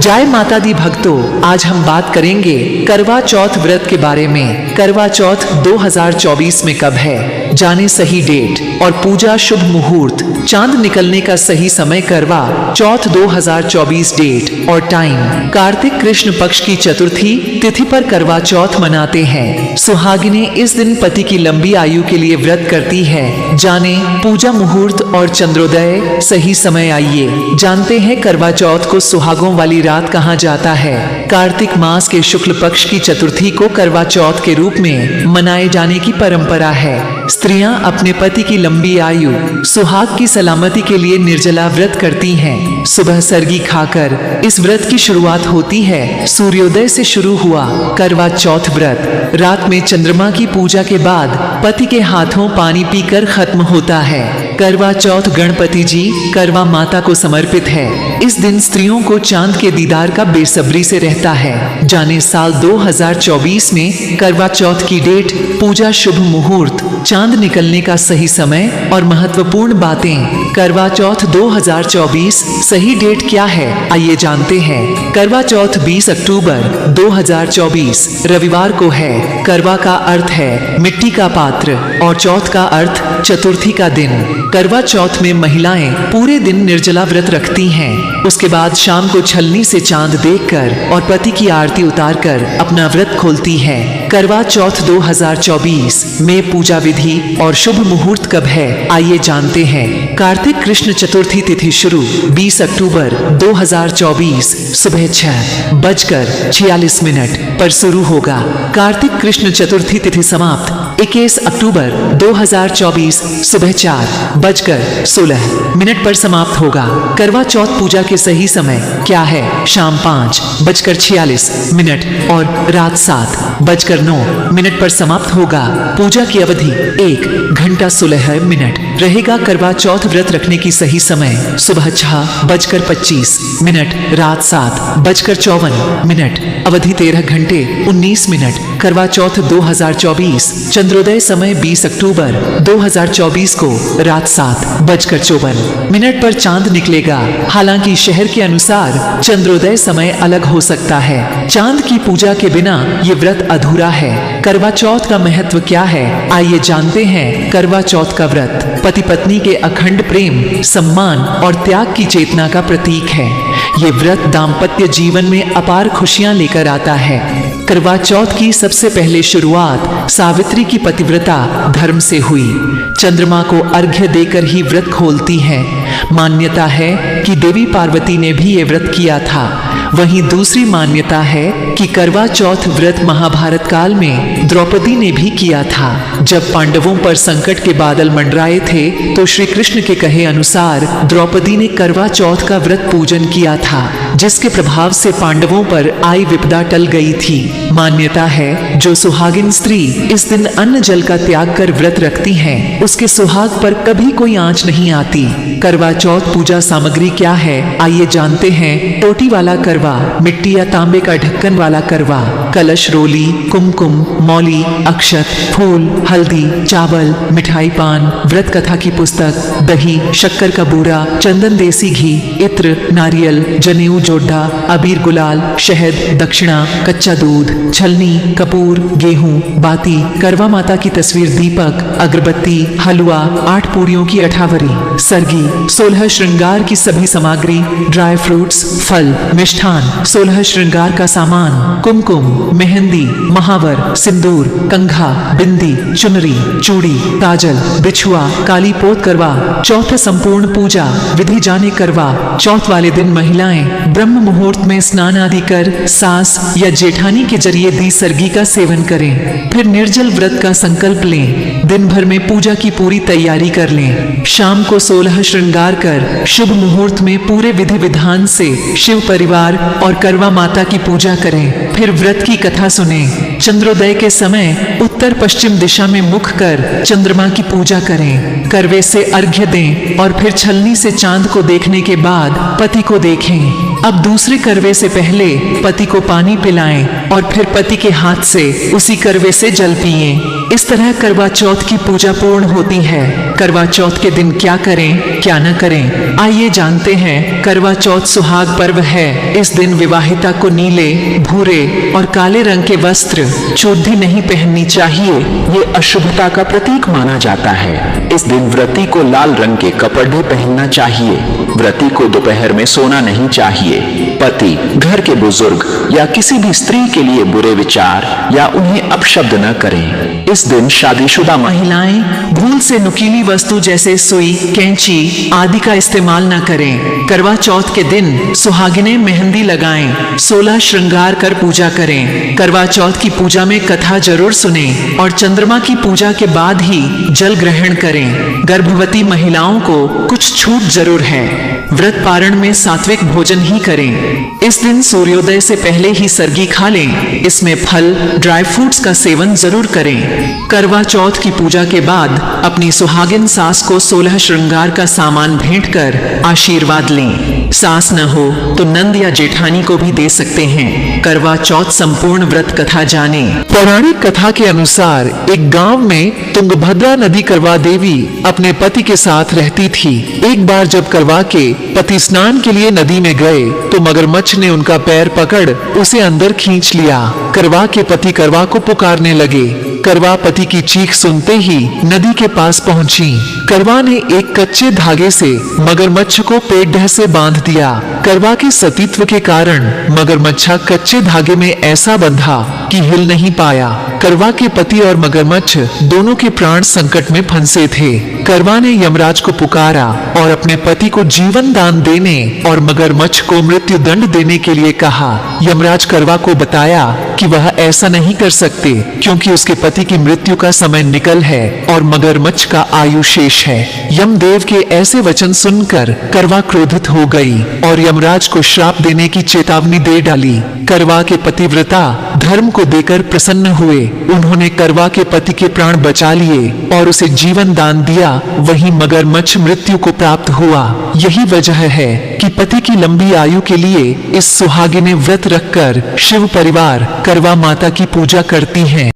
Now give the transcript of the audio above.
जय माता दी भक्तों, आज हम बात करेंगे करवा चौथ व्रत के बारे में। करवा चौथ 2024 में कब है, जाने सही डेट और पूजा शुभ मुहूर्त। चांद निकलने का सही समय करवा चौथ 2024 डेट और टाइम। कार्तिक कृष्ण पक्ष की चतुर्थी तिथि पर करवा चौथ मनाते हैं। सुहागिनें इस दिन पति की लंबी आयु के लिए व्रत करती है। जाने पूजा मुहूर्त और चंद्रोदय सही समय। आइए जानते हैं करवा चौथ को सुहागों वाली रात कहा जाता है। कार्तिक मास के शुक्ल पक्ष की चतुर्थी को करवा चौथ के रूप में मनाए जाने की परंपरा है। स्त्रियां अपने पति की लंबी आयु, सुहाग की सलामती के लिए निर्जला व्रत करती हैं। सुबह सरगी खाकर इस व्रत की शुरुआत होती है। सूर्योदय से शुरू हुआ करवा चौथ व्रत रात में चंद्रमा की पूजा के बाद पति के हाथों पानी पीकर खत्म होता है। करवा चौथ गणपति जी करवा माता को समर्पित है। इस दिन स्त्रियों को चांद के दीदार का बेसब्री से रहता है। जाने साल 2024 में करवा चौथ की डेट, पूजा शुभ मुहूर्त, चांद निकलने का सही समय और महत्वपूर्ण बातें। करवा चौथ 2024 सही डेट क्या है, आइए जानते हैं। करवा चौथ 20 अक्टूबर 2024 रविवार को है। करवा का अर्थ है मिट्टी का पात्र और चौथ का अर्थ चतुर्थी का दिन। करवा चौथ में महिलाएं पूरे दिन निर्जला व्रत रखती हैं। उसके बाद शाम को छलनी से चांद देखकर और पति की आरती उतारकर अपना व्रत खोलती हैं। करवा चौथ 2024 में पूजा विधि और शुभ मुहूर्त कब है, आइए जानते हैं। कार्तिक कृष्ण चतुर्थी तिथि शुरू 20 अक्टूबर 2024 सुबह 6:46 पर शुरू होगा। कार्तिक कृष्ण चतुर्थी तिथि समाप्त 21 अक्टूबर 2024 सुबह 4:16 पर समाप्त होगा। करवा चौथ पूजा के सही समय क्या है, शाम 5:46 और रात 7:09 पर समाप्त होगा। पूजा की अवधि 1 घंटा 16 मिनट रहेगा। करवा चौथ व्रत रखने की सही समय सुबह 6:25 रात 7:54 अवधि 13 घंटे 19 मिनट। करवा चौथ 2024 चंद्रोदय समय 20 अक्टूबर 2024 को रात 7:54 पर चांद निकलेगा। हालांकि शहर के अनुसार चंद्रोदय समय अलग हो सकता है। चांद की पूजा के बिना ये व्रत अधूरा है। करवा चौथ का महत्व क्या है, आइए जानते हैं। करवा चौथ का व्रत पति पत्नी के अखंड प्रेम, सम्मान और त्याग की चेतना का प्रतीक है। ये व्रत दाम्पत्य जीवन में अपार खुशियां लेकर आता है। करवा चौथ की सबसे पहले शुरुआत सावित्री की पतिव्रता धर्म से हुई। चंद्रमा को अर्घ्य देकर ही व्रत खोलती है। मान्यता है कि देवी पार्वती ने भी ये व्रत किया था। वहीं दूसरी मान्यता है कि करवा चौथ व्रत महाभारत काल में द्रौपदी ने भी किया था। जब पांडवों पर संकट के बादल मंडराए थे तो श्री कृष्ण के कहे अनुसार द्रौपदी ने करवा चौथ का व्रत पूजन किया था, जिसके प्रभाव से पांडवों पर आई विपदा टल गई थी। मान्यता है जो सुहागिन स्त्री इस दिन अन्न जल का त्याग कर व्रत रखती हैं, उसके सुहाग पर कभी कोई आंच नहीं आती। करवा चौथ पूजा सामग्री क्या है, आइए जानते हैं। टोटी वाला करवा, मिट्टी या तांबे का ढक्कन वाला करवा, कलश, रोली, कुमकुम, मौली, अक्षत, फूल, हल्दी, चावल, मिठाई, पान, व्रत कथा की पुस्तक, दही, शक्कर का बूरा, चंदन, देसी घी, इत्र, नारियल, जनेऊ, जोड़ा, अबीर, गुलाल, शहद, दक्षिणा, कच्चा दूध, छलनी, कपूर, गेहूं, बाती, करवा माता की तस्वीर, दीपक, अगरबत्ती, हलवा, 8 पूरियों की अठावरी, सरगी, 16 श्रृंगार की सभी सामग्री, ड्राई फ्रूट्स, फल, मिष्ठान, 16 श्रृंगार का सामान, कुमकुम, मेहंदी, महावर, सिंदूर, कंघा, बिंदी, चुनरी, चूड़ी, काजल, बिछुआ, काली पोत। करवा चौथ संपूर्ण पूजा विधि जाने। करवा चौथ वाले दिन महिलाएं ब्रह्म मुहूर्त में स्नान आदि कर सास या जेठानी के जरिए दी सरगी का सेवन करें। फिर निर्जल व्रत का संकल्प लें। दिन भर में पूजा की पूरी तैयारी कर लें। शाम को 16 श्रृंगार कर शुभ मुहूर्त में पूरे विधि विधान से शिव परिवार और करवा माता की पूजा करें। फिर व्रत की कथा सुने। चंद्रोदय के समय उत्तर पश्चिम दिशा में मुख कर चंद्रमा की पूजा करें। करवे से अर्घ्य दें और फिर छलनी से चांद को देखने के बाद पति को देखें। अब दूसरे करवे से पहले पति को पानी पिलाएं और फिर पति के हाथ से उसी करवे से जल पिएं। इस तरह करवा चौथ की पूजा पूर्ण होती है। करवा चौथ के दिन क्या करें क्या न करें, आइए जानते हैं। करवा चौथ सुहाग पर्व है। इस दिन विवाहिता को नीले, भूरे और काले रंग के वस्त्र, चोटी नहीं पहननी चाहिए। ये अशुभता का प्रतीक माना जाता है। इस दिन व्रती को लाल रंग के कपड़े पहनना चाहिए। व्रती को दोपहर में सोना नहीं चाहिए। पति, घर के बुजुर्ग या किसी भी स्त्री के लिए बुरे विचार या उन्हें अपशब्द न करें। इस दिन शादीशुदा महिलाएं भूल से नुकीली वस्तु जैसे सुई, कैंची आदि का इस्तेमाल न करें। करवा चौथ के दिन सुहागिनें मेहंदी लगाएं, 16 श्रृंगार कर पूजा करें। करवा चौथ की पूजा में कथा जरूर सुनें और चंद्रमा की पूजा के बाद ही जल ग्रहण करें। गर्भवती महिलाओं को कुछ छूट जरूर है। व्रत पारण में सात्विक भोजन ही करें। इस दिन सूर्योदय से पहले ही सरगी खा लें। इसमें फल, ड्राई फ्रूट्स का सेवन जरूर करें। करवा चौथ की पूजा के बाद अपनी सुहागिन सास को 16 श्रृंगार का सामान भेंट कर आशीर्वाद लें। सास न हो तो नंद या जेठानी को भी दे सकते हैं। करवा चौथ संपूर्ण व्रत कथा जाने। पौराणिक कथा के अनुसार एक गांव में तुंगभद्रा नदी करवा देवी अपने पति के साथ रहती थी। एक बार जब करवा के पति स्नान के लिए नदी में गए तो मगरमच्छ ने उनका पैर पकड़ उसे अंदर खींच लिया। करवा के पति करवा को पुकारने लगे। करवा पति की चीख सुनते ही नदी के पास पहुंची। करवा ने एक कच्चे धागे से मगरमच्छ को पेट से बांध दिया। करवा के सतीत्व के कारण मगरमच्छा कच्चे धागे में ऐसा बंधा कि हिल नहीं पाया। करवा के पति और मगरमच्छ दोनों के प्राण संकट में फंसे थे। करवा ने यमराज को पुकारा और अपने पति को जीवन दान देने और मगरमच्छ को मृत्यु दंड देने के लिए कहा। यमराज करवा को बताया कि वह ऐसा नहीं कर सकते क्योंकि उसके पति की मृत्यु का समय निकल है और मगरमच्छ का आयु शेष है। यमदेव के ऐसे वचन सुनकर करवा क्रोधित हो गई और यमराज को श्राप देने की चेतावनी दे डाली। करवा के पतिव्रता धर्म को देकर प्रसन्न हुए। उन्होंने करवा के पति के प्राण बचा लिए और उसे जीवन दान दिया। वहीं मगरमच्छ मृत्यु को प्राप्त हुआ। यही वजह है कि पति की लंबी आयु के लिए इस सुहागिनें व्रत रखकर शिव परिवार करवा माता की पूजा करती हैं।